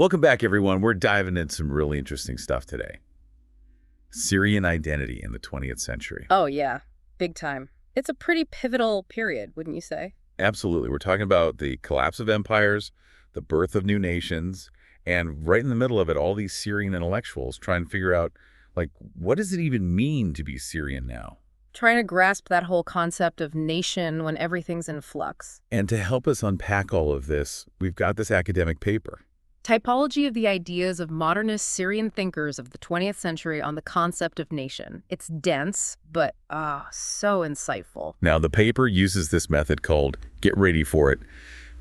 Welcome back, everyone. We're diving into some really interesting stuff today. Syrian identity in the 20th century. Oh, yeah. Big time. It's a pretty pivotal period, wouldn't you say? Absolutely. We're talking about the collapse of empires, the birth of new nations, and right in the middle of it, all these Syrian intellectuals trying to figure out, what does it even mean to be Syrian now? Trying to grasp that whole concept of nation when everything's in flux. And to help us unpack all of this, we've got this academic paper. Typology of the ideas of modernist Syrian thinkers of the 20th century on the concept of nation. It's dense, but so insightful. Now, the paper uses this method called, get ready for it,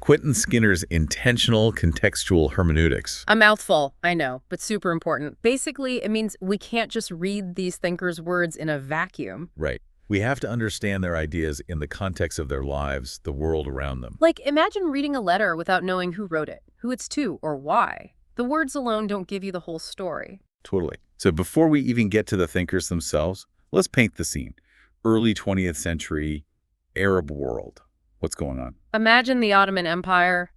Quentin Skinner's intentional contextual hermeneutics. A mouthful, I know, but super important. Basically, it means we can't just read these thinkers' words in a vacuum. Right. We have to understand their ideas in the context of their lives, the world around them. Like, imagine reading a letter without knowing who wrote it, who it's to, or why. The words alone don't give you the whole story. Totally. So before we even get to the thinkers themselves, let's paint the scene. Early 20th century Arab world. What's going on? Imagine the Ottoman Empire.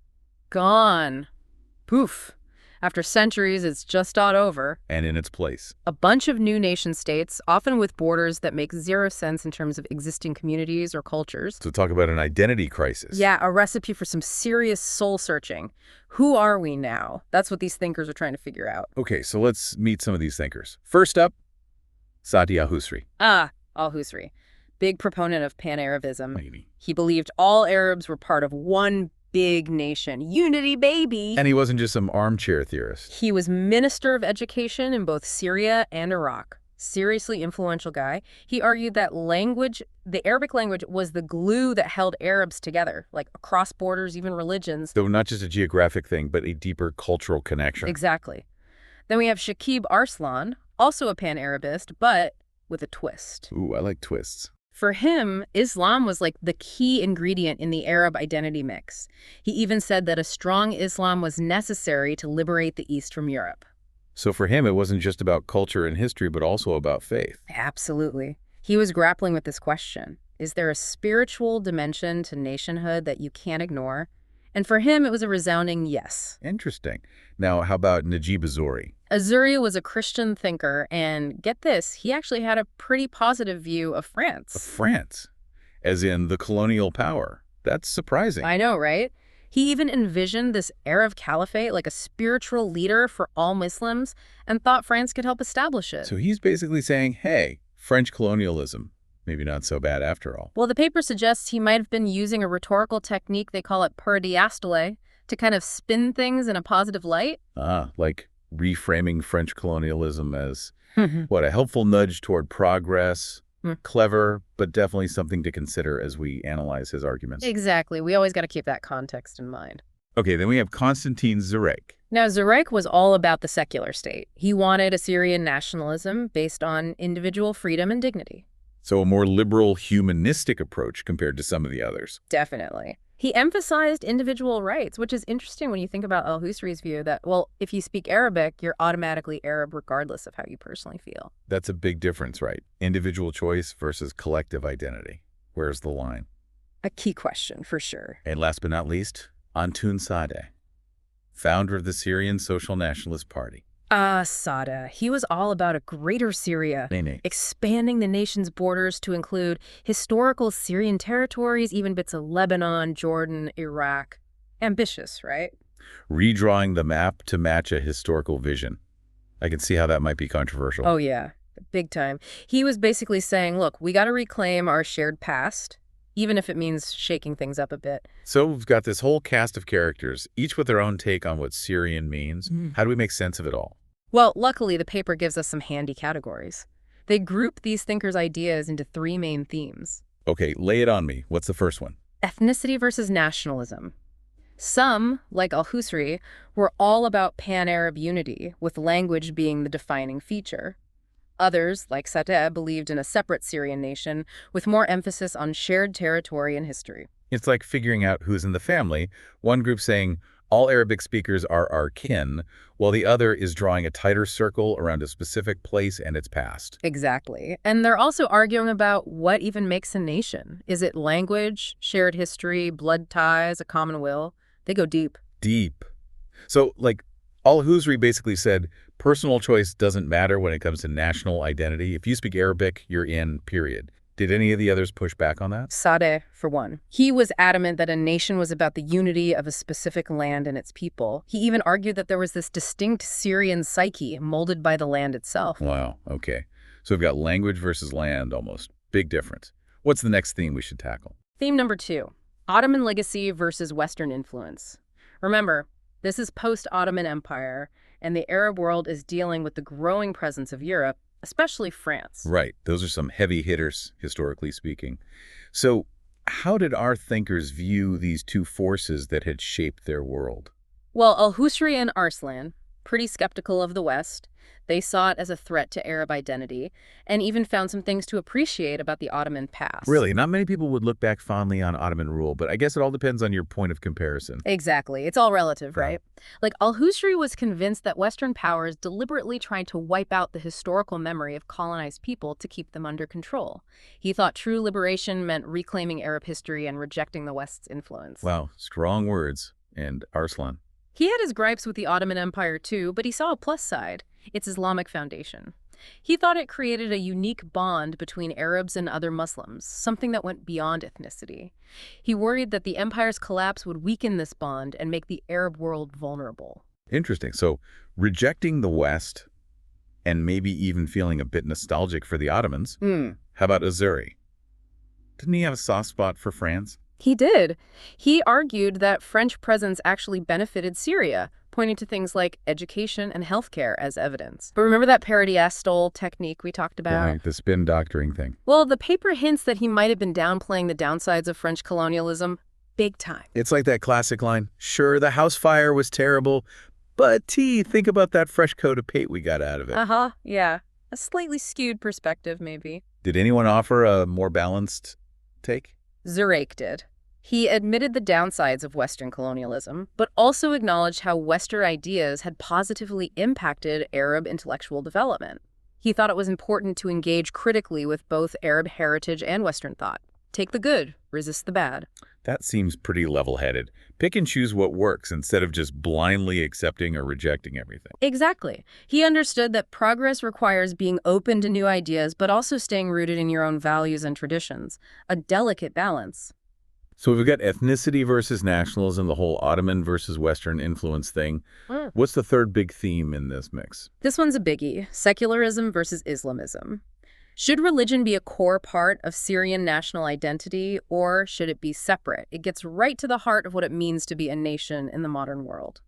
Gone. Poof. After centuries, it's just not over. And in its place. A bunch of new nation states, often with borders that make zero sense in terms of existing communities or cultures. So talk about an identity crisis. Yeah, a recipe for some serious soul-searching. Who are we now? That's what these thinkers are trying to figure out. Okay, so let's meet some of these thinkers. First up, Saadi al-Husri. Al-Husri. Big proponent of pan-Arabism. He believed all Arabs were part of one big nation. Unity, baby! And he wasn't just some armchair theorist. He was Minister of Education in both Syria and Iraq. Seriously influential guy. He argued that language, the Arabic language, was the glue that held Arabs together, like across borders, even religions. So not just a geographic thing, but a deeper cultural connection. Exactly. Then we have Shakib Arslan, also a pan-Arabist, but with a twist. Ooh, I like twists. For him, Islam was like the key ingredient in the Arab identity mix. He even said that a strong Islam was necessary to liberate the East from Europe. So for him, it wasn't just about culture and history, but also about faith. Absolutely. He was grappling with this question. Is there a spiritual dimension to nationhood that you can't ignore? And for him, it was a resounding yes. Interesting. Now, how about Najib Azori? Azuri was a Christian thinker, and get this, he actually had a pretty positive view of France. Of France? As in the colonial power. That's surprising. I know, right? He even envisioned this Arab caliphate like a spiritual leader for all Muslims and thought France could help establish it. So he's basically saying, hey, French colonialism, maybe not so bad after all. Well, the paper suggests he might have been using a rhetorical technique, they call it paradiastole, to kind of spin things in a positive light. Like reframing French colonialism as, a helpful nudge toward progress. Clever, but definitely something to consider as we analyze his arguments. Exactly. We always got to keep that context in mind. Okay, then we have Constantine Zurek. Now, Zurek was all about the secular state. He wanted a Syrian nationalism based on individual freedom and dignity. So a more liberal, humanistic approach compared to some of the others. Definitely. He emphasized individual rights, which is interesting when you think about al-Husri's view that, well, if you speak Arabic, you're automatically Arab regardless of how you personally feel. That's a big difference, right? Individual choice versus collective identity. Where's the line? A key question, for sure. And last but not least, Antoun Sadeh, founder of the Syrian Social Nationalist Party. Sadeh. He was all about a greater Syria, expanding the nation's borders to include historical Syrian territories, even bits of Lebanon, Jordan, Iraq. Ambitious, right? Redrawing the map to match a historical vision. I can see how that might be controversial. Oh, yeah. Big time. He was basically saying, look, we got to reclaim our shared past, even if it means shaking things up a bit. So we've got this whole cast of characters, each with their own take on what Syrian means. How do we make sense of it all? Well, luckily, the paper gives us some handy categories. They group these thinkers' ideas into three main themes. Okay, lay it on me. What's the first one? Ethnicity versus nationalism. Some, like al-Husri, were all about pan-Arab unity, with language being the defining feature. Others, like Sadeh, believed in a separate Syrian nation, with more emphasis on shared territory and history. It's like figuring out who's in the family. One group saying, all Arabic speakers are our kin, while the other is drawing a tighter circle around a specific place and its past. Exactly. And they're also arguing about what even makes a nation. Is it language, shared history, blood ties, a common will? They go deep. Deep. So, Al-Huzri basically said personal choice doesn't matter when it comes to national identity. If you speak Arabic, you're in, period. Did any of the others push back on that? Sadeh, for one. He was adamant that a nation was about the unity of a specific land and its people. He even argued that there was this distinct Syrian psyche molded by the land itself. Wow, okay. So we've got language versus land almost. Big difference. What's the next theme we should tackle? Theme number 2, Ottoman legacy versus Western influence. Remember, this is post-Ottoman Empire, and the Arab world is dealing with the growing presence of Europe, especially France. Right. Those are some heavy hitters, historically speaking. So how did our thinkers view these two forces that had shaped their world? Well, Al-Husri and Arslan, pretty skeptical of the West, they saw it as a threat to Arab identity, and even found some things to appreciate about the Ottoman past. Really, not many people would look back fondly on Ottoman rule, but I guess it all depends on your point of comparison. Exactly. It's all relative, right? Like, Al-Husri was convinced that Western powers deliberately tried to wipe out the historical memory of colonized people to keep them under control. He thought true liberation meant reclaiming Arab history and rejecting the West's influence. Wow, strong words. And Arslan? He had his gripes with the Ottoman Empire too, but he saw a plus side: its Islamic foundation. He thought it created a unique bond between Arabs and other Muslims, something that went beyond ethnicity. He worried that the empire's collapse would weaken this bond and make the Arab world vulnerable. Interesting. So rejecting the West and maybe even feeling a bit nostalgic for the Ottomans. How about Azuri? Didn't he have a soft spot for France? He did. He argued that French presence actually benefited Syria, pointing to things like education and healthcare as evidence. But remember that parodiastole technique we talked about? Right, the spin doctoring thing. Well, the paper hints that he might have been downplaying the downsides of French colonialism big time. It's like that classic line, sure, the house fire was terrible, but think about that fresh coat of paint we got out of it. Yeah. A slightly skewed perspective, maybe. Did anyone offer a more balanced take? Zurek did. He admitted the downsides of Western colonialism, but also acknowledged how Western ideas had positively impacted Arab intellectual development. He thought it was important to engage critically with both Arab heritage and Western thought. Take the good, resist the bad. That seems pretty level-headed. Pick and choose what works instead of just blindly accepting or rejecting everything. Exactly. He understood that progress requires being open to new ideas, but also staying rooted in your own values and traditions. A delicate balance. So we've got ethnicity versus nationalism, the whole Ottoman versus Western influence thing. What's the third big theme in this mix? This one's a biggie: secularism versus Islamism. Should religion be a core part of Syrian national identity, or should it be separate? It gets right to the heart of what it means to be a nation in the modern world.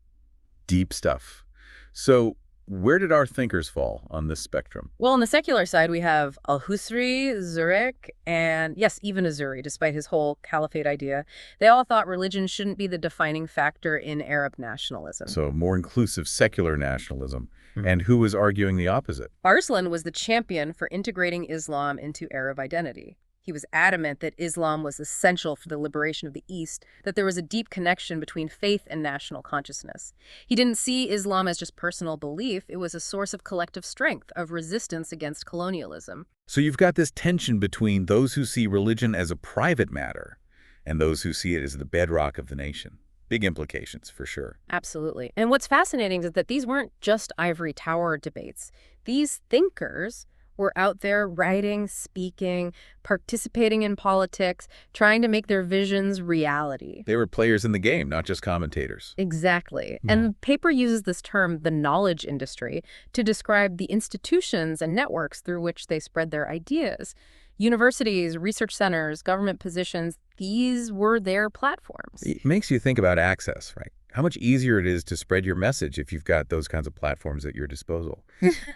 Deep stuff. So where did our thinkers fall on this spectrum? Well, on the secular side, we have Al-Husri, Zurek, and yes, even Azuri, despite his whole caliphate idea. They all thought religion shouldn't be the defining factor in Arab nationalism. So more inclusive secular nationalism. And who was arguing the opposite? Arslan was the champion for integrating Islam into Arab identity. He was adamant that Islam was essential for the liberation of the East, that there was a deep connection between faith and national consciousness. He didn't see Islam as just personal belief. It was a source of collective strength, of resistance against colonialism. So you've got this tension between those who see religion as a private matter and those who see it as the bedrock of the nation. Big implications, for sure. Absolutely. And what's fascinating is that these weren't just ivory tower debates. These thinkers were out there writing, speaking, participating in politics, trying to make their visions reality. They were players in the game, not just commentators. Exactly. And the paper uses this term, the knowledge industry, to describe the institutions and networks through which they spread their ideas. Universities, research centers, government positions, these were their platforms. It makes you think about access, right? How much easier it is to spread your message if you've got those kinds of platforms at your disposal.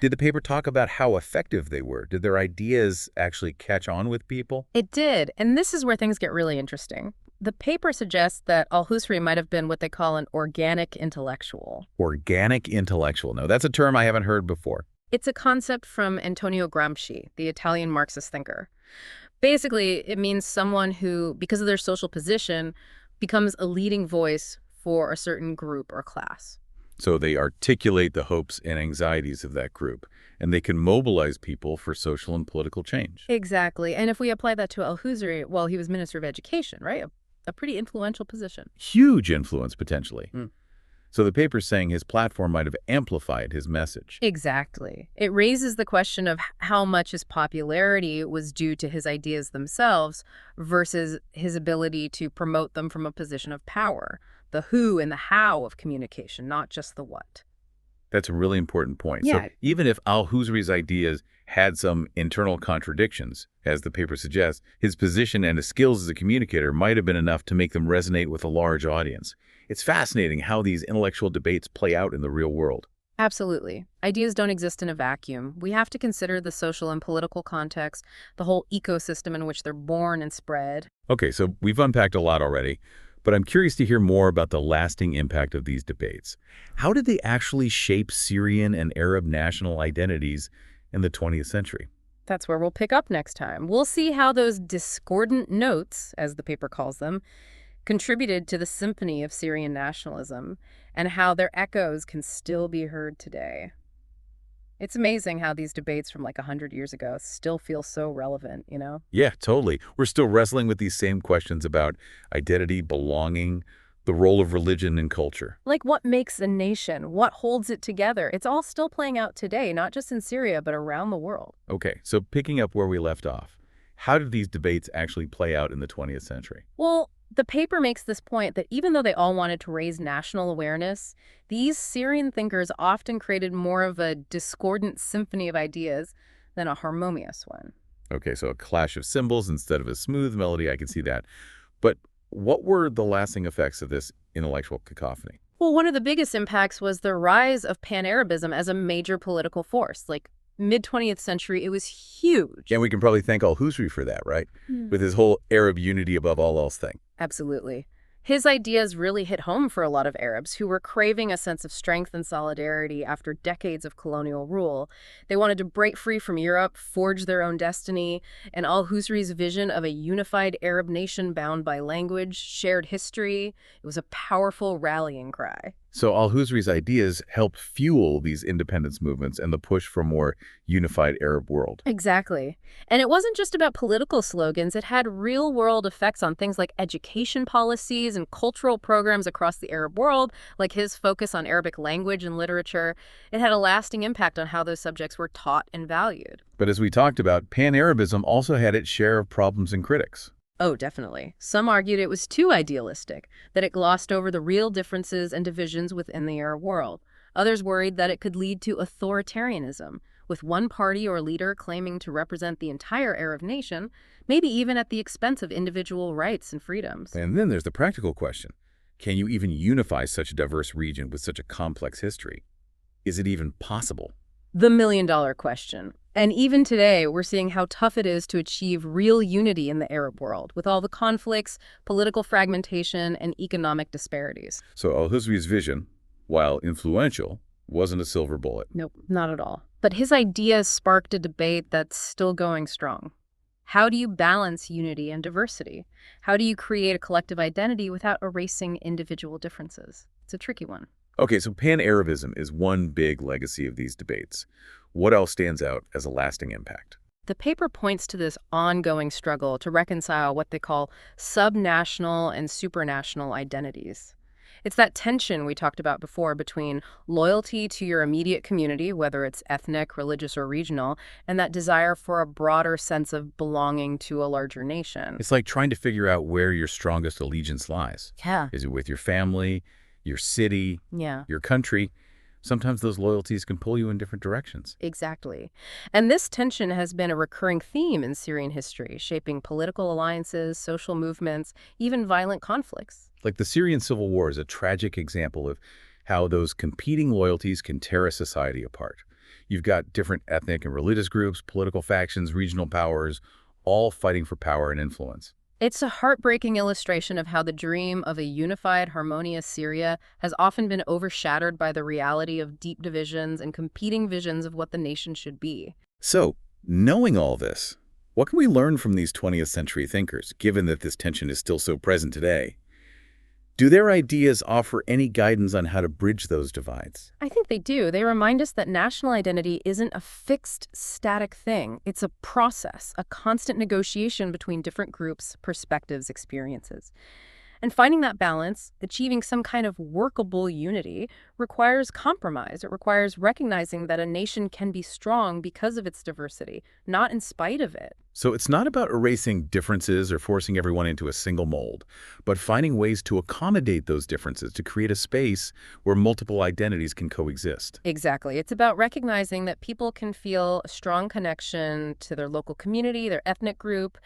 Did the paper talk about how effective they were? Did their ideas actually catch on with people? It did, and this is where things get really interesting. The paper suggests that Al-Husri might have been what they call an organic intellectual. Organic intellectual. No, that's a term I haven't heard before. It's a concept from Antonio Gramsci, the Italian Marxist thinker. Basically, it means someone who, because of their social position, becomes a leading voice for a certain group or class. So they articulate the hopes and anxieties of that group, and they can mobilize people for social and political change. Exactly. And if we apply that to Al-Husri, well, he was Minister of Education, right? A pretty influential position. Huge influence, potentially. So the paper's saying his platform might have amplified his message. Exactly. It raises the question of how much his popularity was due to his ideas themselves versus his ability to promote them from a position of power. The who and the how of communication, not just the what. That's a really important point. So Yeah. even if al-Husri's ideas had some internal contradictions, as the paper suggests, his position and his skills as a communicator might have been enough to make them resonate with a large audience. It's fascinating how these intellectual debates play out in the real world. Absolutely. Ideas don't exist in a vacuum. We have to consider the social and political context, the whole ecosystem in which they're born and spread. Okay, so we've unpacked a lot already, but I'm curious to hear more about the lasting impact of these debates. How did they actually shape Syrian and Arab national identities in the 20th century? That's where we'll pick up next time. We'll see how those discordant notes, as the paper calls them, contributed to the symphony of Syrian nationalism and how their echoes can still be heard today. It's amazing how these debates from like 100 years ago still feel so relevant, you know? Yeah, totally. We're still wrestling with these same questions about identity, belonging, the role of religion and culture. Like what makes a nation? What holds it together? It's all still playing out today, not just in Syria, but around the world. Okay, so picking up where we left off, how did these debates actually play out in the 20th century? Well, the paper makes this point that even though they all wanted to raise national awareness, these Syrian thinkers often created more of a discordant symphony of ideas than a harmonious one. Okay, so a clash of cymbals instead of a smooth melody, I can see that. But what were the lasting effects of this intellectual cacophony? Well, one of the biggest impacts was the rise of pan-Arabism as a major political force. Like mid-20th century, it was huge. And we can probably thank al-Husri for that, right? Hmm. With his whole Arab unity above all else thing. Absolutely. His ideas really hit home for a lot of Arabs who were craving a sense of strength and solidarity after decades of colonial rule. They wanted to break free from Europe, forge their own destiny, and al-Husri's vision of a unified Arab nation bound by language, shared history, it was a powerful rallying cry. So al-Husri's ideas helped fuel these independence movements and the push for a more unified Arab world. Exactly. And it wasn't just about political slogans. It had real-world effects on things like education policies and cultural programs across the Arab world, like his focus on Arabic language and literature. It had a lasting impact on how those subjects were taught and valued. But as we talked about, pan-Arabism also had its share of problems and critics. Oh, definitely. Some argued it was too idealistic, that it glossed over the real differences and divisions within the Arab world. Others worried that it could lead to authoritarianism, with one party or leader claiming to represent the entire Arab nation, maybe even at the expense of individual rights and freedoms. And then there's the practical question. Can you even unify such a diverse region with such a complex history? Is it even possible? The million-dollar question. And even today, we're seeing how tough it is to achieve real unity in the Arab world, with all the conflicts, political fragmentation, and economic disparities. So al-Husri's vision, while influential, wasn't a silver bullet. Nope, not at all. But his ideas sparked a debate that's still going strong. How do you balance unity and diversity? How do you create a collective identity without erasing individual differences? It's a tricky one. Okay, so pan-Arabism is one big legacy of these debates. What else stands out as a lasting impact? The paper points to this ongoing struggle to reconcile what they call subnational and supranational identities. It's that tension we talked about before between loyalty to your immediate community, whether it's ethnic, religious, or regional, and that desire for a broader sense of belonging to a larger nation. It's like trying to figure out where your strongest allegiance lies. Yeah. Is it with your family, your city, Yeah. your country? Sometimes those loyalties can pull you in different directions. Exactly. And this tension has been a recurring theme in Syrian history, shaping political alliances, social movements, even violent conflicts. Like the Syrian civil war is a tragic example of how those competing loyalties can tear a society apart. You've got different ethnic and religious groups, political factions, regional powers, all fighting for power and influence. It's a heartbreaking illustration of how the dream of a unified, harmonious Syria has often been overshadowed by the reality of deep divisions and competing visions of what the nation should be. So, knowing all this, what can we learn from these 20th century thinkers, given that this tension is still so present today? Do their ideas offer any guidance on how to bridge those divides? I think they do. They remind us that national identity isn't a fixed, static thing. It's a process, a constant negotiation between different groups, perspectives, experiences. And finding that balance, achieving some kind of workable unity, requires compromise. It requires recognizing that a nation can be strong because of its diversity, not in spite of it. So it's not about erasing differences or forcing everyone into a single mold, but finding ways to accommodate those differences to create a space where multiple identities can coexist. Exactly. It's about recognizing that people can feel a strong connection to their local community, their ethnic group,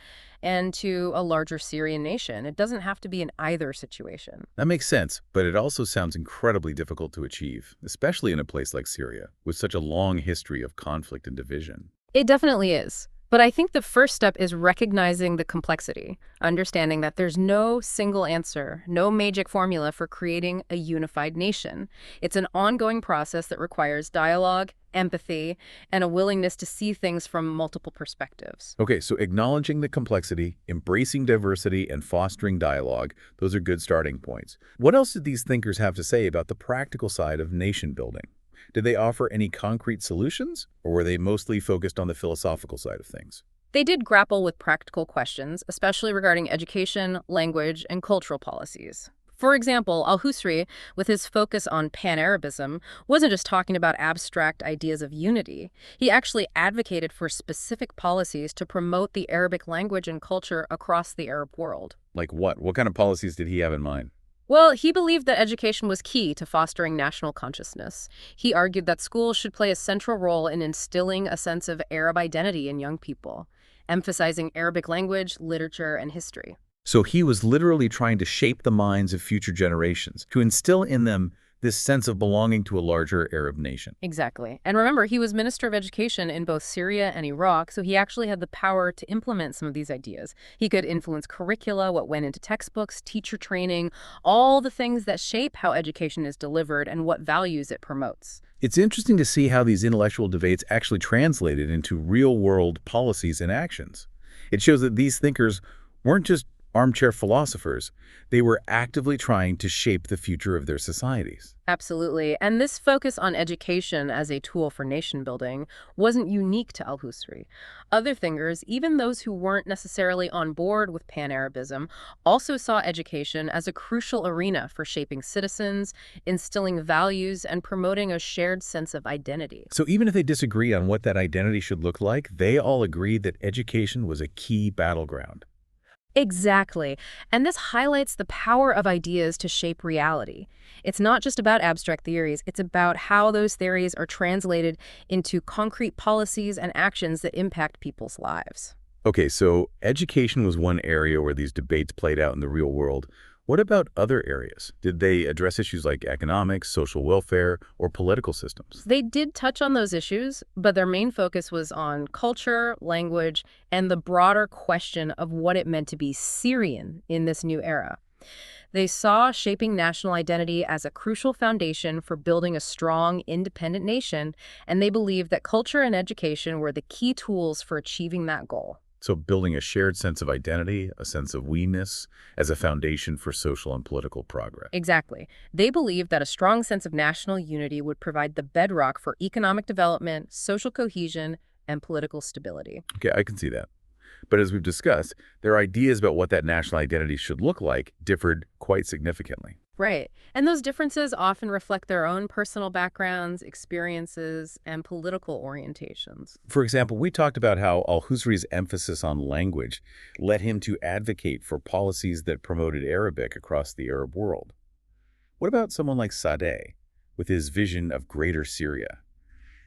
and to a larger Syrian nation. It doesn't have to be an either situation. That makes sense, but it also sounds incredibly difficult to achieve, especially in a place like Syria, with such a long history of conflict and division. It definitely is. But I think the first step is recognizing the complexity, understanding that there's no single answer, no magic formula for creating a unified nation. It's an ongoing process that requires dialogue, empathy, and a willingness to see things from multiple perspectives. Okay, so acknowledging the complexity, embracing diversity, and fostering dialogue, those are good starting points. What else did these thinkers have to say about the practical side of nation building? Did they offer any concrete solutions, or were they mostly focused on the philosophical side of things? They did grapple with practical questions, especially regarding education, language, and cultural policies. For example, al-Husri, with his focus on pan-Arabism, wasn't just talking about abstract ideas of unity. He actually advocated for specific policies to promote the Arabic language and culture across the Arab world. Like what? What kind of policies did he have in mind? Well, he believed that education was key to fostering national consciousness. He argued that schools should play a central role in instilling a sense of Arab identity in young people, emphasizing Arabic language, literature, and history. So he was literally trying to shape the minds of future generations, to instill in them this sense of belonging to a larger Arab nation. Exactly. And remember, he was Minister of Education in both Syria and Iraq, so he actually had the power to implement some of these ideas. He could influence curricula, what went into textbooks, teacher training, all the things that shape how education is delivered and what values it promotes. It's interesting to see how these intellectual debates actually translated into real-world policies and actions. It shows that these thinkers weren't just armchair philosophers. They were actively trying to shape the future of their societies. Absolutely. And this focus on education as a tool for nation building wasn't unique to al-Husri. Other thinkers, even those who weren't necessarily on board with pan-Arabism, also saw education as a crucial arena for shaping citizens, instilling values, and promoting a shared sense of identity. So even if they disagree on what that identity should look like, they all agree that education was a key battleground. Exactly. And this highlights the power of ideas to shape reality. It's not just about abstract theories, it's about how those theories are translated into concrete policies and actions that impact people's lives. Okay, so education was one area where these debates played out in the real world. What about other areas? Did they address issues like economics, social welfare, or political systems? They did touch on those issues, but their main focus was on culture, language, and the broader question of what it meant to be Syrian in this new era. They saw shaping national identity as a crucial foundation for building a strong, independent nation, and they believed that culture and education were the key tools for achieving that goal. So building a shared sense of identity, a sense of we-ness, as a foundation for social and political progress. Exactly. They believed that a strong sense of national unity would provide the bedrock for economic development, social cohesion, and political stability. Okay, I can see that. But as we've discussed, their ideas about what that national identity should look like differed quite significantly. Right. And those differences often reflect their own personal backgrounds, experiences, and political orientations. For example, we talked about how al-Husri's emphasis on language led him to advocate for policies that promoted Arabic across the Arab world. What about someone like Sadeh, with his vision of Greater Syria?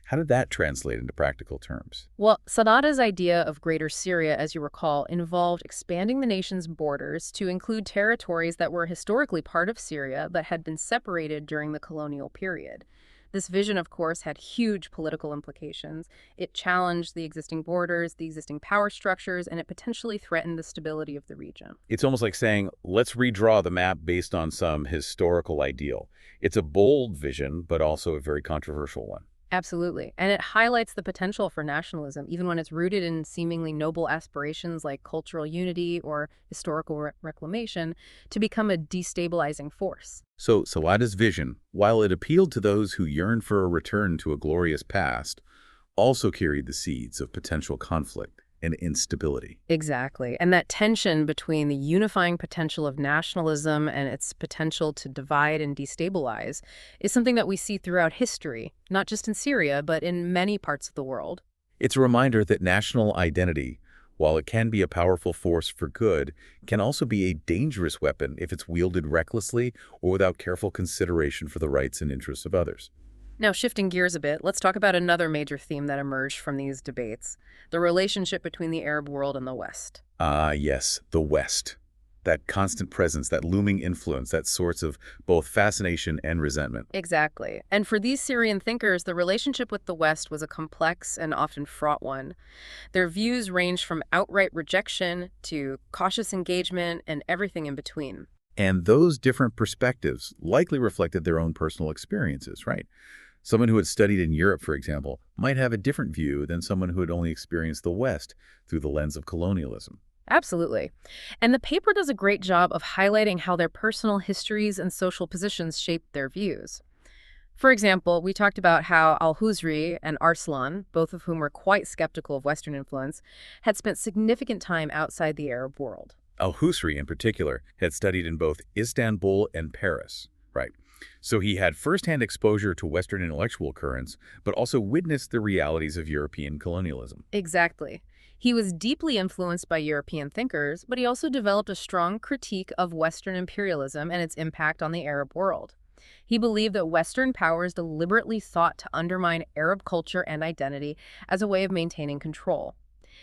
How did that translate into practical terms? Well, Sadat's idea of Greater Syria, as you recall, involved expanding the nation's borders to include territories that were historically part of Syria but had been separated during the colonial period. This vision, of course, had huge political implications. It challenged the existing borders, the existing power structures, and it potentially threatened the stability of the region. It's almost like saying, let's redraw the map based on some historical ideal. It's a bold vision, but also a very controversial one. Absolutely. And it highlights the potential for nationalism, even when it's rooted in seemingly noble aspirations like cultural unity or historical reclamation, to become a destabilizing force. So Salad's vision, while it appealed to those who yearned for a return to a glorious past, also carried the seeds of potential conflict. and instability. Exactly. And that tension between the unifying potential of nationalism and its potential to divide and destabilize is something that we see throughout history, not just in Syria, but in many parts of the world. It's a reminder that national identity, while it can be a powerful force for good, can also be a dangerous weapon if it's wielded recklessly or without careful consideration for the rights and interests of others. Now, shifting gears a bit, let's talk about another major theme that emerged from these debates, the relationship between the Arab world and the West. Ah, yes, the West. That constant presence, that looming influence, that source of both fascination and resentment. Exactly. And for these Syrian thinkers, the relationship with the West was a complex and often fraught one. Their views ranged from outright rejection to cautious engagement and everything in between. And those different perspectives likely reflected their own personal experiences, right? Someone who had studied in Europe, for example, might have a different view than someone who had only experienced the West through the lens of colonialism. Absolutely. And the paper does a great job of highlighting how their personal histories and social positions shaped their views. For example, we talked about how Al-Huzri and Arslan, both of whom were quite skeptical of Western influence, had spent significant time outside the Arab world. Al-Husri, in particular, had studied in both Istanbul and Paris, right? So he had firsthand exposure to Western intellectual currents, but also witnessed the realities of European colonialism. Exactly. He was deeply influenced by European thinkers, but he also developed a strong critique of Western imperialism and its impact on the Arab world. He believed that Western powers deliberately sought to undermine Arab culture and identity as a way of maintaining control.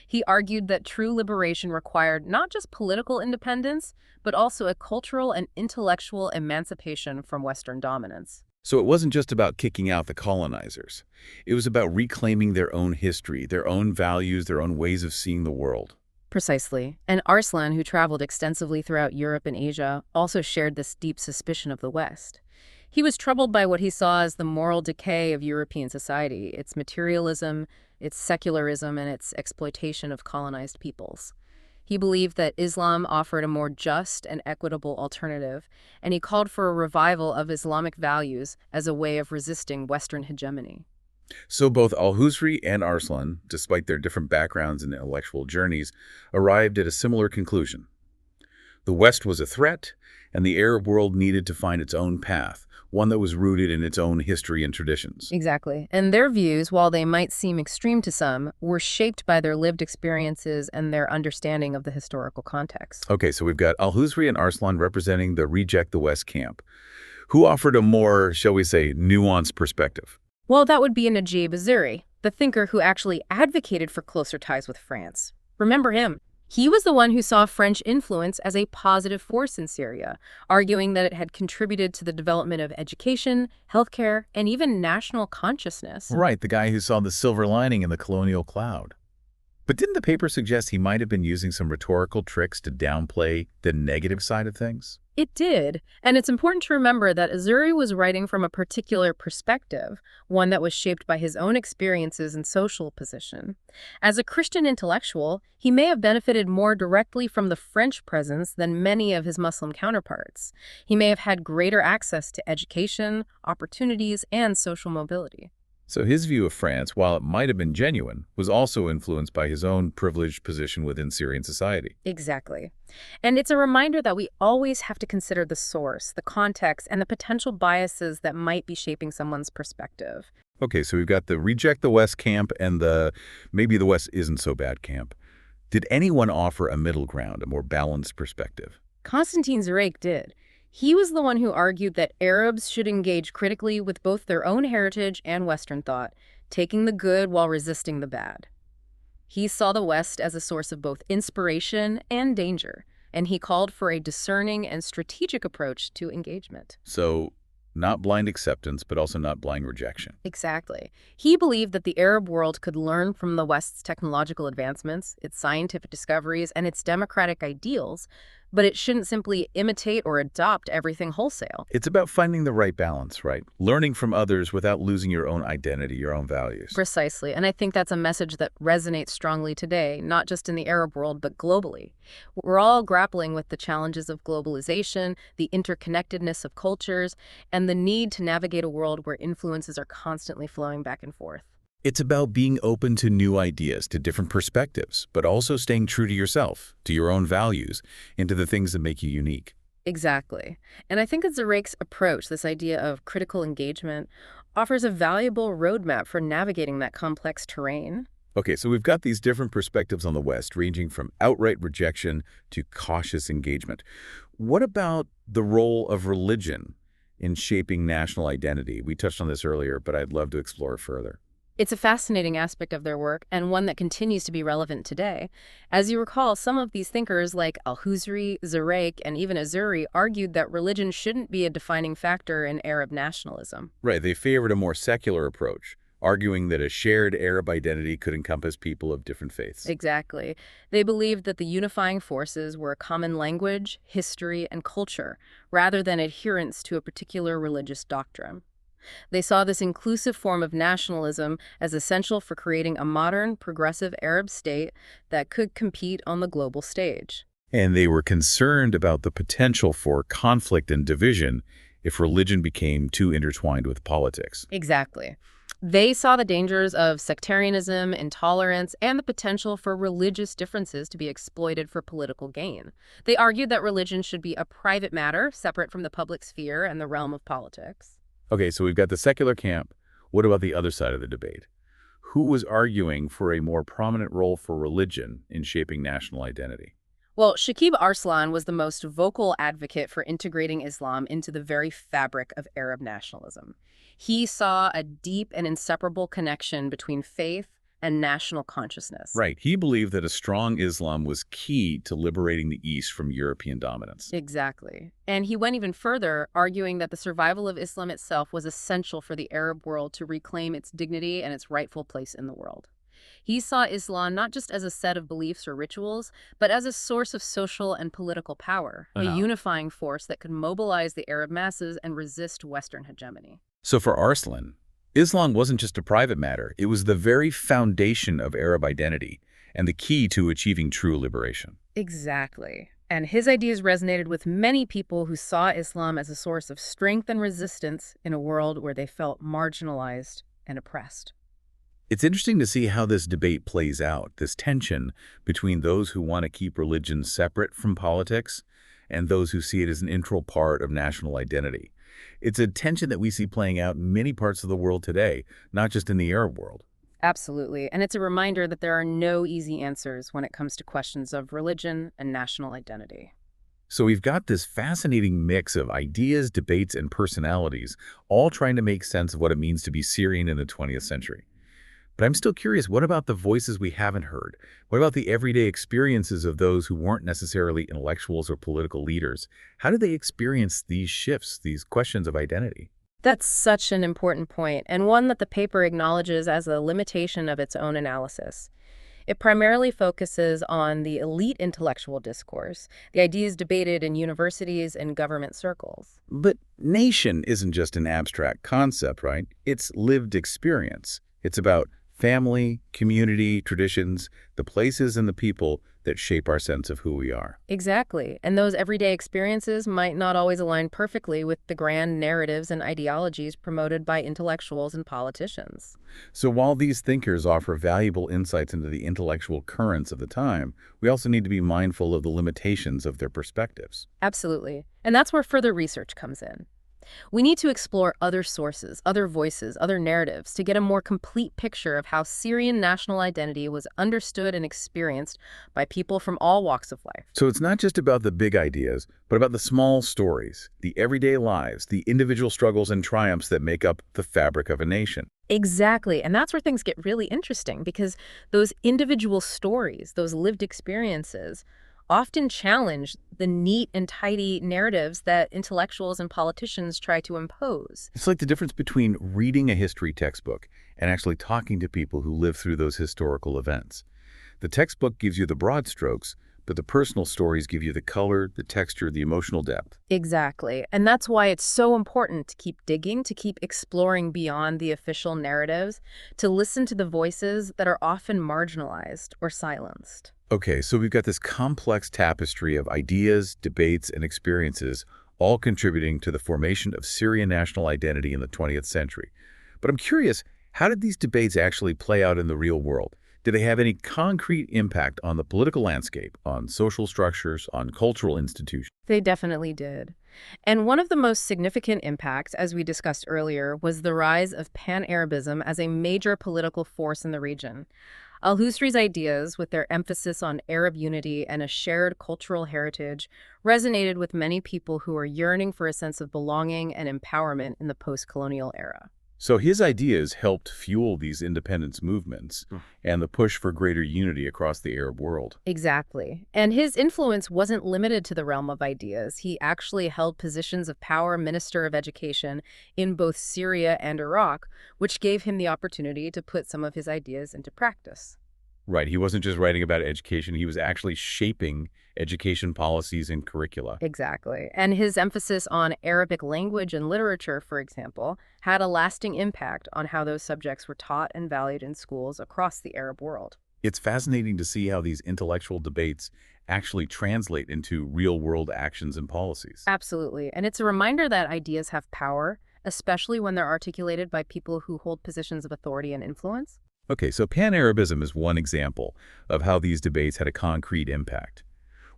He argued that true liberation required not just political independence, but also a cultural and intellectual emancipation from Western dominance. So it wasn't just about kicking out the colonizers. It was about reclaiming their own history, their own values, their own ways of seeing the world. Precisely. And Arslan, who traveled extensively throughout Europe and Asia, also shared this deep suspicion of the West. He was troubled by what he saw as the moral decay of European society, its materialism, its secularism, and its exploitation of colonized peoples. He believed that Islam offered a more just and equitable alternative, and he called for a revival of Islamic values as a way of resisting Western hegemony. So both Al-Husri and Arslan, despite their different backgrounds and intellectual journeys, arrived at a similar conclusion. The West was a threat, and the Arab world needed to find its own path, one that was rooted in its own history and traditions. Exactly. And their views, while they might seem extreme to some, were shaped by their lived experiences and their understanding of the historical context. Okay, so we've got Al-Husri and Arslan representing the Reject the West camp, who offered a more, shall we say, nuanced perspective. Well, that would be Najib Azuri, the thinker who actually advocated for closer ties with France. Remember him? He was the one who saw French influence as a positive force in Syria, arguing that it had contributed to the development of education, healthcare, and even national consciousness. Right, the guy who saw the silver lining in the colonial cloud. But didn't the paper suggest he might have been using some rhetorical tricks to downplay the negative side of things? It did, and it's important to remember that Azuri was writing from a particular perspective, one that was shaped by his own experiences and social position. As a Christian intellectual, he may have benefited more directly from the French presence than many of his Muslim counterparts. He may have had greater access to education, opportunities, and social mobility. So his view of France, while it might have been genuine, was also influenced by his own privileged position within Syrian society. Exactly. And it's a reminder that we always have to consider the source, the context, and the potential biases that might be shaping someone's perspective. Okay, so we've got the Reject the West camp and the maybe the West isn't so bad camp. Did anyone offer a middle ground, a more balanced perspective? Constantine Zurek did. He was the one who argued that Arabs should engage critically with both their own heritage and Western thought, taking the good while resisting the bad. He saw the West as a source of both inspiration and danger, and he called for a discerning and strategic approach to engagement. So not blind acceptance, but also not blind rejection. Exactly. He believed that the Arab world could learn from the West's technological advancements, its scientific discoveries, and its democratic ideals, but it shouldn't simply imitate or adopt everything wholesale. It's about finding the right balance, right? Learning from others without losing your own identity, your own values. Precisely. And I think that's a message that resonates strongly today, not just in the Arab world, but globally. We're all grappling with the challenges of globalization, the interconnectedness of cultures, and the need to navigate a world where influences are constantly flowing back and forth. It's about being open to new ideas, to different perspectives, but also staying true to yourself, to your own values, and to the things that make you unique. Exactly. And I think that Zarek's approach, this idea of critical engagement, offers a valuable roadmap for navigating that complex terrain. Okay, so we've got these different perspectives on the West, ranging from outright rejection to cautious engagement. What about the role of religion in shaping national identity? We touched on this earlier, but I'd love to explore it further. It's a fascinating aspect of their work and one that continues to be relevant today. As you recall, some of these thinkers like Al-Huzri, Zarek, and even Azuri argued that religion shouldn't be a defining factor in Arab nationalism. Right, they favored a more secular approach, arguing that a shared Arab identity could encompass people of different faiths. Exactly. They believed that the unifying forces were a common language, history, and culture, rather than adherence to a particular religious doctrine. They saw this inclusive form of nationalism as essential for creating a modern, progressive Arab state that could compete on the global stage. And they were concerned about the potential for conflict and division if religion became too intertwined with politics. Exactly. They saw the dangers of sectarianism, intolerance, and the potential for religious differences to be exploited for political gain. They argued that religion should be a private matter, separate from the public sphere and the realm of politics. Okay, so we've got the secular camp. What about the other side of the debate? Who was arguing for a more prominent role for religion in shaping national identity? Well, Shakib Arslan was the most vocal advocate for integrating Islam into the very fabric of Arab nationalism. He saw a deep and inseparable connection between faith and national consciousness. Right, he believed that a strong Islam was key to liberating the East from European dominance. Exactly. And he went even further, arguing that the survival of Islam itself was essential for the Arab world to reclaim its dignity and its rightful place in the world. He saw Islam not just as a set of beliefs or rituals, but as a source of social and political power, a unifying force that could mobilize the Arab masses and resist Western hegemony. So for Arslan, Islam wasn't just a private matter. It was the very foundation of Arab identity and the key to achieving true liberation. Exactly. And his ideas resonated with many people who saw Islam as a source of strength and resistance in a world where they felt marginalized and oppressed. It's interesting to see how this debate plays out, this tension between those who want to keep religion separate from politics and those who see it as an integral part of national identity. It's a tension that we see playing out in many parts of the world today, not just in the Arab world. Absolutely. And it's a reminder that there are no easy answers when it comes to questions of religion and national identity. So we've got this fascinating mix of ideas, debates, and personalities, all trying to make sense of what it means to be Syrian in the 20th century. But I'm still curious, what about the voices we haven't heard? What about the everyday experiences of those who weren't necessarily intellectuals or political leaders? How do they experience these shifts, these questions of identity? That's such an important point, and one that the paper acknowledges as a limitation of its own analysis. It primarily focuses on the elite intellectual discourse, the ideas debated in universities and government circles. But nation isn't just an abstract concept, right? It's lived experience. It's about family, community, traditions, the places and the people that shape our sense of who we are. Exactly. And those everyday experiences might not always align perfectly with the grand narratives and ideologies promoted by intellectuals and politicians. So while these thinkers offer valuable insights into the intellectual currents of the time, we also need to be mindful of the limitations of their perspectives. Absolutely. And that's where further research comes in. We need to explore other sources, other voices, other narratives to get a more complete picture of how Syrian national identity was understood and experienced by people from all walks of life. So it's not just about the big ideas, but about the small stories, the everyday lives, the individual struggles and triumphs that make up the fabric of a nation. Exactly. And that's where things get really interesting because those individual stories, those lived experiences, often challenge the neat and tidy narratives that intellectuals and politicians try to impose. It's like the difference between reading a history textbook and actually talking to people who lived through those historical events. The textbook gives you the broad strokes, but the personal stories give you the color, the texture, the emotional depth. Exactly. And that's why it's so important to keep digging, to keep exploring beyond the official narratives, to listen to the voices that are often marginalized or silenced. Okay, so we've got this complex tapestry of ideas, debates, and experiences, all contributing to the formation of Syrian national identity in the 20th century. But I'm curious, How did these debates actually play out in the real world? Did they have any concrete impact on the political landscape, on social structures, on cultural institutions? They definitely did. And one of the most significant impacts, as we discussed earlier, was the rise of pan-Arabism as a major political force in the region. Al-Husri's ideas, with their emphasis on Arab unity and a shared cultural heritage, resonated with many people who were yearning for a sense of belonging and empowerment in the post-colonial era. So his ideas helped fuel these independence movements and the push for greater unity across the Arab world. Exactly. And his influence wasn't limited to the realm of ideas. He actually held positions of power, Minister of Education, in both Syria and Iraq, which gave him the opportunity to put some of his ideas into practice. Right, he wasn't just writing about education, he was actually shaping education policies and curricula. Exactly. And his emphasis on Arabic language and literature, for example, had a lasting impact on how those subjects were taught and valued in schools across the Arab world. It's fascinating to see how these intellectual debates actually translate into real-world actions and policies. Absolutely. And it's a reminder that ideas have power, especially when they're articulated by people who hold positions of authority and influence. Okay, so pan-Arabism is one example of how these debates had a concrete impact.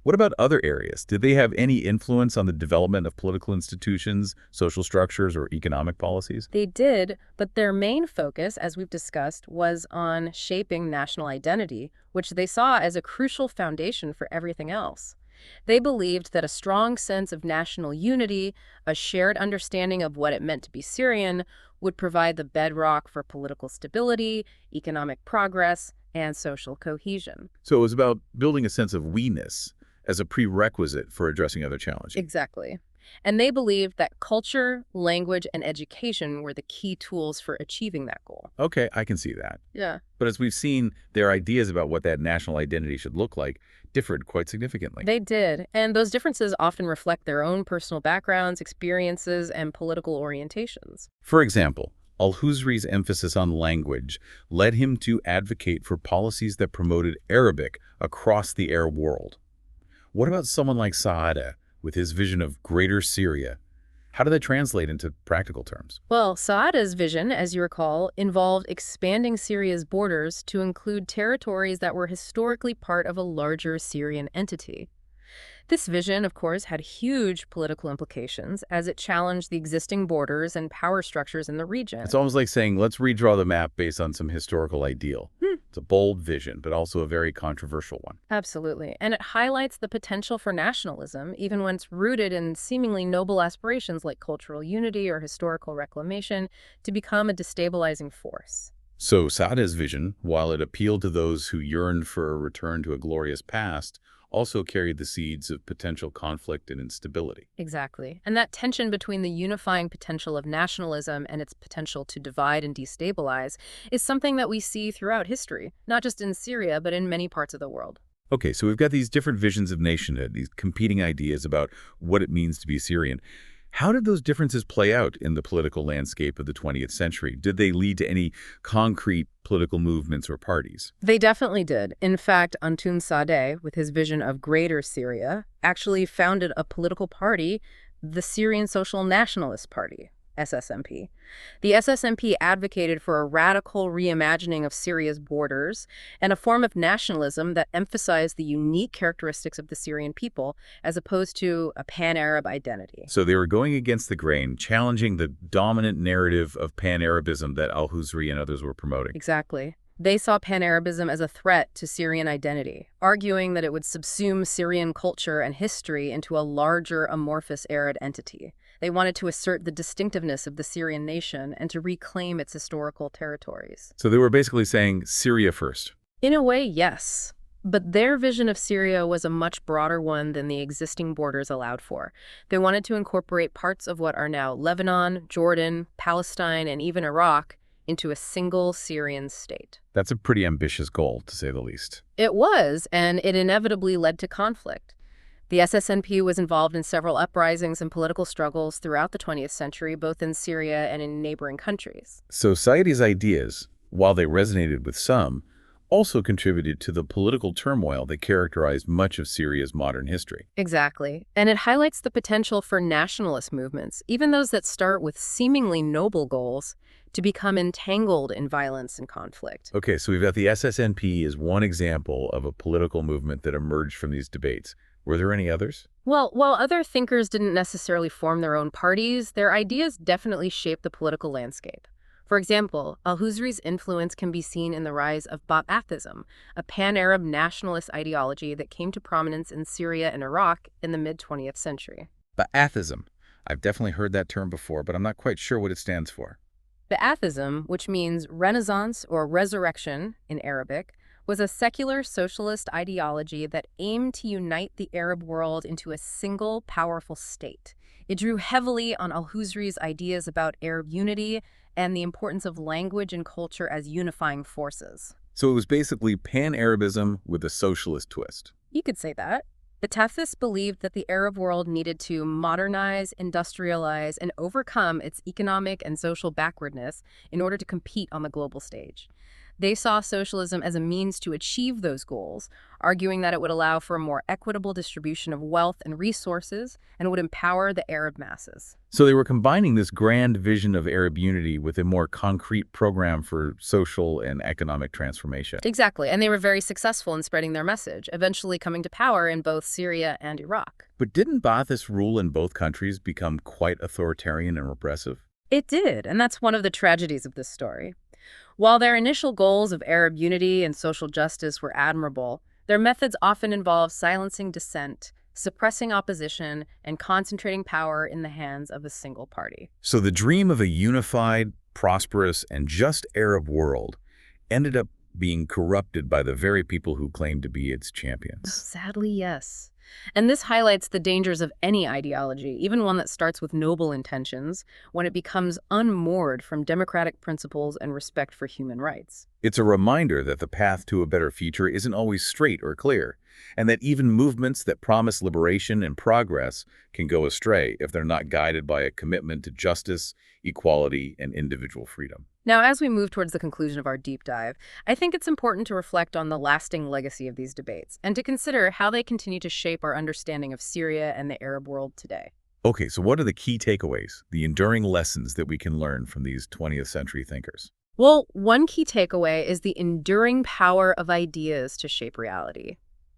What about other areas? Did they have any influence on the development of political institutions, social structures, or economic policies? They did, but their main focus, as we've discussed, was on shaping national identity, which they saw as a crucial foundation for everything else. They believed that a strong sense of national unity, a shared understanding of what it meant to be Syrian, would provide the bedrock for political stability, economic progress, and social cohesion. So it was about building a sense of we-ness as a prerequisite for addressing other challenges. Exactly. And they believed that culture, language, and education were the key tools for achieving that goal. Okay, I can see that. Yeah. But as we've seen, their ideas about what that national identity should look like differed quite significantly. They did, and those differences often reflect their own personal backgrounds, experiences, and political orientations. For example, al-Husri's emphasis on language led him to advocate for policies that promoted Arabic across the Arab world. What about someone like Saada, with his vision of Greater Syria? How did that translate into practical terms? Well, Saada's vision, as you recall, involved expanding Syria's borders to include territories that were historically part of a larger Syrian entity. This vision, of course, had huge political implications as it challenged the existing borders and power structures in the region. It's almost like saying, let's redraw the map based on some historical ideal. It's a bold vision, but also a very controversial one. Absolutely. And it highlights the potential for nationalism, even when it's rooted in seemingly noble aspirations like cultural unity or historical reclamation, to become a destabilizing force. So Saada's vision, while it appealed to those who yearned for a return to a glorious past, also carried the seeds of potential conflict and instability. Exactly. And that tension between the unifying potential of nationalism and its potential to divide and destabilize is something that we see throughout history, not just in Syria, but in many parts of the world. Okay, so we've got these different visions of nationhood, these competing ideas about what it means to be Syrian. How did those differences play out in the political landscape of the 20th century? Did they lead to any concrete political movements or parties? They definitely did. In fact, Antun Sadeh, with his vision of Greater Syria, actually founded a political party, the Syrian Social Nationalist Party, SSNP. The SSNP advocated for a radical reimagining of Syria's borders and a form of nationalism that emphasized the unique characteristics of the Syrian people as opposed to a pan-Arab identity. So they were going against the grain, challenging the dominant narrative of pan-Arabism that al-Husri and others were promoting. Exactly. They saw pan-Arabism as a threat to Syrian identity, arguing that it would subsume Syrian culture and history into a larger amorphous Arab entity. They wanted to assert the distinctiveness of the Syrian nation and to reclaim its historical territories. So they were basically saying Syria first. In a way, yes. But their vision of Syria was a much broader one than the existing borders allowed for. They wanted to incorporate parts of what are now Lebanon, Jordan, Palestine, and even Iraq into a single Syrian state. That's a pretty ambitious goal, to say the least. It was, and it inevitably led to conflict. The SSNP was involved in several uprisings and political struggles throughout the 20th century, both in Syria and in neighboring countries. So Saidi's ideas, while they resonated with some, also contributed to the political turmoil that characterized much of Syria's modern history. Exactly. And it highlights the potential for nationalist movements, even those that start with seemingly noble goals, to become entangled in violence and conflict. Okay, so we've got the SSNP as one example of a political movement that emerged from these debates. Were there any others? Well, while other thinkers didn't necessarily form their own parties, their ideas definitely shaped the political landscape. For example, al-Husri's influence can be seen in the rise of Ba'athism, a pan-Arab nationalist ideology that came to prominence in Syria and Iraq in the mid-20th century. Ba'athism. I've definitely heard that term before, but I'm not quite sure what it stands for. Ba'athism, which means renaissance or resurrection in Arabic, was a secular socialist ideology that aimed to unite the Arab world into a single, powerful state. It drew heavily on al-Husri's ideas about Arab unity and the importance of language and culture as unifying forces. So it was basically pan-Arabism with a socialist twist. You could say that. Ba'athis believed that the Arab world needed to modernize, industrialize, and overcome its economic and social backwardness in order to compete on the global stage. They saw socialism as a means to achieve those goals, arguing that it would allow for a more equitable distribution of wealth and resources and would empower the Arab masses. So they were combining this grand vision of Arab unity with a more concrete program for social and economic transformation. Exactly, and they were very successful in spreading their message, eventually coming to power in both Syria and Iraq. But didn't Ba'athist rule in both countries become quite authoritarian and repressive? It did, and that's one of the tragedies of this story. While their initial goals of Arab unity and social justice were admirable, their methods often involved silencing dissent, suppressing opposition, and concentrating power in the hands of a single party. So the dream of a unified, prosperous, and just Arab world ended up being corrupted by the very people who claimed to be its champions. Sadly, yes. And this highlights the dangers of any ideology, even one that starts with noble intentions, when it becomes unmoored from democratic principles and respect for human rights. It's a reminder that the path to a better future isn't always straight or clear, and that even movements that promise liberation and progress can go astray if they're not guided by a commitment to justice, equality, and individual freedom. Now, as we move towards the conclusion of our deep dive, I think it's important to reflect on the lasting legacy of these debates and to consider how they continue to shape our understanding of Syria and the Arab world today. Okay, so what are the key takeaways, the enduring lessons that we can learn from these 20th century thinkers? Well, one key takeaway is the enduring power of ideas to shape reality.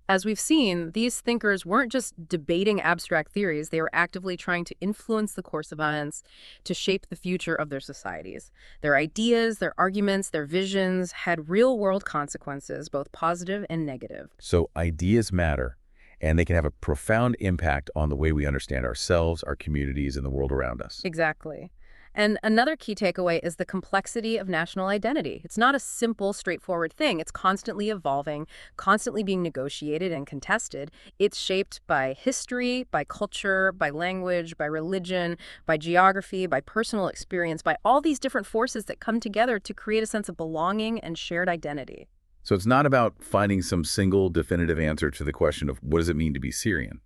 As we've seen, these thinkers weren't just debating abstract theories, they were actively trying to influence the course of events to shape the future of their societies. Their ideas, their arguments, their visions had real-world consequences, both positive and negative. So ideas matter, and they can have a profound impact on the way we understand ourselves, our communities, and the world around us. Exactly. And another key takeaway is the complexity of national identity. It's not a simple, straightforward thing. It's constantly evolving, constantly being negotiated and contested. It's shaped by history, by culture, by language, by religion, by geography, by personal experience, by all these different forces that come together to create a sense of belonging and shared identity. So it's not about finding some single definitive answer to the question of what does it mean to be Syrian.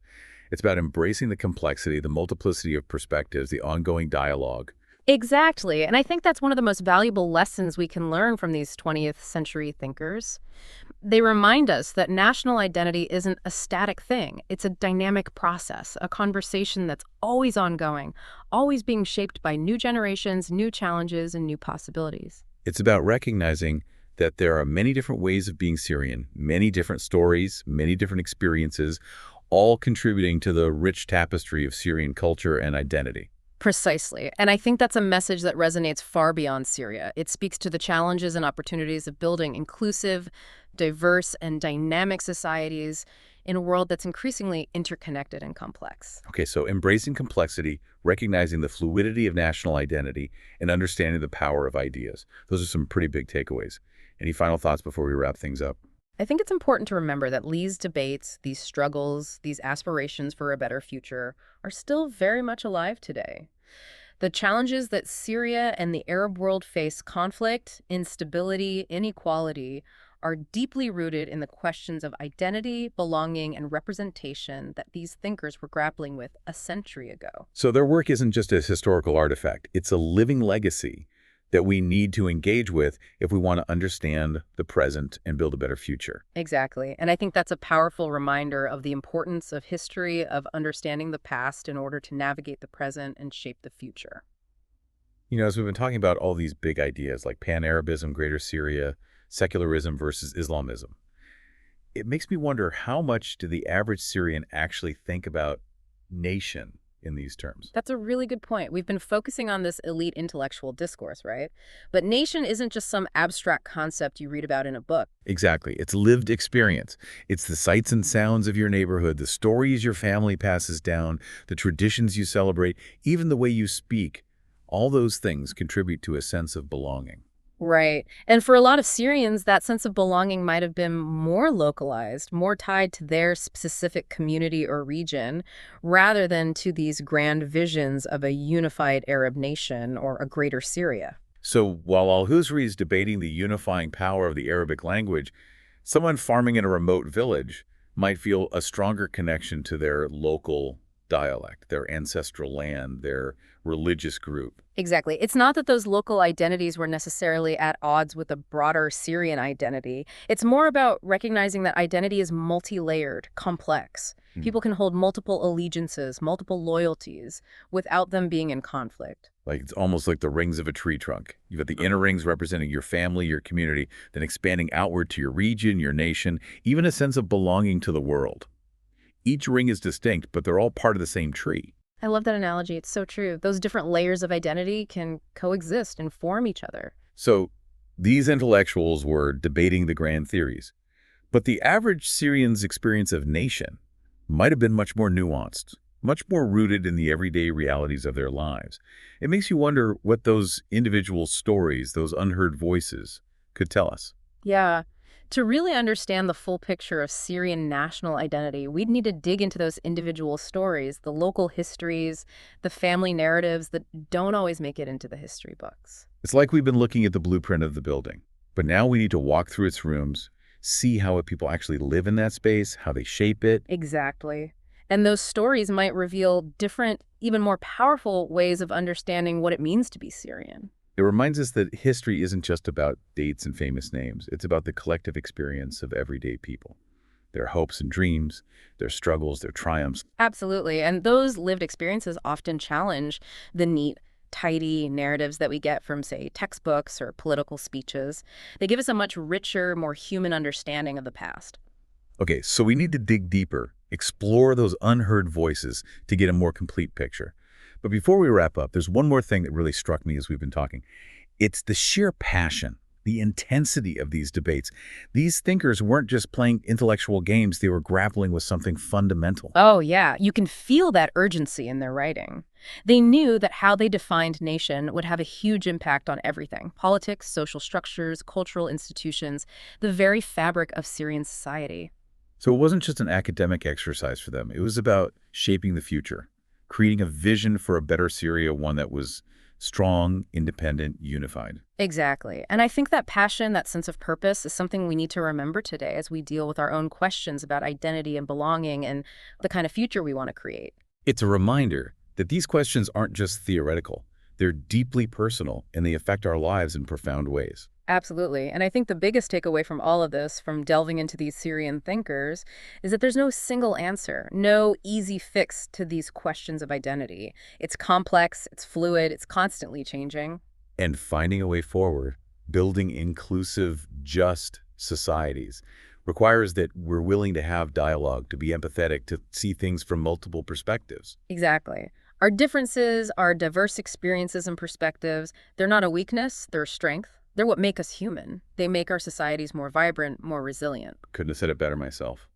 It's about embracing the complexity, the multiplicity of perspectives, the ongoing dialogue. Exactly. And I think that's one of the most valuable lessons we can learn from these 20th century thinkers. They remind us that national identity isn't a static thing. It's a dynamic process, a conversation that's always ongoing, always being shaped by new generations, new challenges, and new possibilities. It's about recognizing that there are many different ways of being Syrian, many different stories, many different experiences, all contributing to the rich tapestry of Syrian culture and identity. Precisely. And I think that's a message that resonates far beyond Syria. It speaks to the challenges and opportunities of building inclusive, diverse, and dynamic societies in a world that's increasingly interconnected and complex. Okay, so embracing complexity, recognizing the fluidity of national identity, and understanding the power of ideas. Those are some pretty big takeaways. Any final thoughts before we wrap things up? I think it's important to remember that these debates, these struggles, these aspirations for a better future are still very much alive today. The challenges that Syria and the Arab world face, conflict, instability, inequality, are deeply rooted in the questions of identity, belonging, and representation that these thinkers were grappling with a century ago. So their work isn't just a historical artifact. It's a living legacy that we need to engage with if we want to understand the present and build a better future. Exactly. And I think that's a powerful reminder of the importance of history, of understanding the past in order to navigate the present and shape the future. As we've been talking about all these big ideas like pan-Arabism, Greater Syria, secularism versus Islamism, it makes me wonder how much do the average Syrian actually think about nation in these terms? That's a really good point. We've been focusing on this elite intellectual discourse, right? But nation isn't just some abstract concept you read about in a book. Exactly. It's lived experience. It's the sights and sounds of your neighborhood, the stories your family passes down, the traditions you celebrate, even the way you speak. All those things contribute to a sense of belonging. Right. And for a lot of Syrians, that sense of belonging might have been more localized, more tied to their specific community or region, rather than to these grand visions of a unified Arab nation or a greater Syria. So while al-Husri is debating the unifying power of the Arabic language, someone farming in a remote village might feel a stronger connection to their local dialect, their ancestral land, their religious group. Exactly. It's not that those local identities were necessarily at odds with a broader Syrian identity. It's more about recognizing that identity is multi-layered, complex. Hmm. People can hold multiple allegiances, multiple loyalties, without them being in conflict. Like it's almost like the rings of a tree trunk. You've got the inner rings representing your family, your community, then expanding outward to your region, your nation, even a sense of belonging to the world. Each ring is distinct, but they're all part of the same tree. I love that analogy. It's so true. Those different layers of identity can coexist and form each other. So these intellectuals were debating the grand theories. But the average Syrian's experience of nation might have been much more nuanced, much more rooted in the everyday realities of their lives. It makes you wonder what those individual stories, those unheard voices, could tell us. Yeah. To really understand the full picture of Syrian national identity, we'd need to dig into those individual stories, the local histories, the family narratives that don't always make it into the history books. It's like we've been looking at the blueprint of the building, but now we need to walk through its rooms, see how people actually live in that space, how they shape it. Exactly. And those stories might reveal different, even more powerful ways of understanding what it means to be Syrian. It reminds us that history isn't just about dates and famous names. It's about the collective experience of everyday people, their hopes and dreams, their struggles, their triumphs. Absolutely. And those lived experiences often challenge the neat, tidy narratives that we get from, say, textbooks or political speeches. They give us a much richer, more human understanding of the past. Okay, so we need to dig deeper, explore those unheard voices to get a more complete picture. But before we wrap up, there's one more thing that really struck me as we've been talking. It's the sheer passion, the intensity of these debates. These thinkers weren't just playing intellectual games, they were grappling with something fundamental. Oh, yeah. You can feel that urgency in their writing. They knew that how they defined nation would have a huge impact on everything: politics, social structures, cultural institutions, the very fabric of Syrian society. So it wasn't just an academic exercise for them. It was about shaping the future, creating a vision for a better Syria, one that was strong, independent, unified. Exactly. And I think that passion, that sense of purpose, is something we need to remember today as we deal with our own questions about identity and belonging and the kind of future we want to create. It's a reminder that these questions aren't just theoretical. They're deeply personal, and they affect our lives in profound ways. Absolutely. And I think the biggest takeaway from all of this, from delving into these Syrian thinkers, is that there's no single answer, no easy fix to these questions of identity. It's complex, it's fluid, it's constantly changing. And finding a way forward, building inclusive, just societies, requires that we're willing to have dialogue, to be empathetic, to see things from multiple perspectives. Exactly. Our differences, our diverse experiences and perspectives, they're not a weakness, they're a strength. They're what make us human. They make our societies more vibrant, more resilient. Couldn't have said it better myself.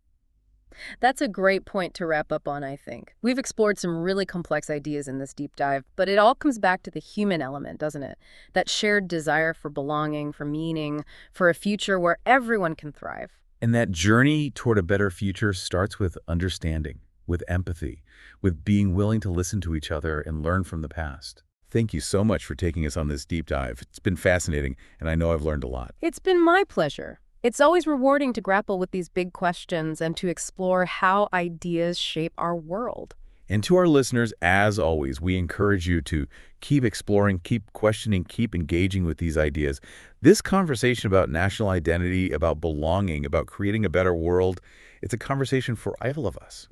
That's a great point to wrap up on, I think. We've explored some really complex ideas in this deep dive, but it all comes back to the human element, doesn't it? That shared desire for belonging, for meaning, for a future where everyone can thrive. And that journey toward a better future starts with understanding, with empathy, with being willing to listen to each other and learn from the past. Thank you so much for taking us on this deep dive. It's been fascinating, and I know I've learned a lot. It's been my pleasure. It's always rewarding to grapple with these big questions and to explore how ideas shape our world. And to our listeners, as always, we encourage you to keep exploring, keep questioning, keep engaging with these ideas. This conversation about national identity, about belonging, about creating a better world, it's a conversation for all of us.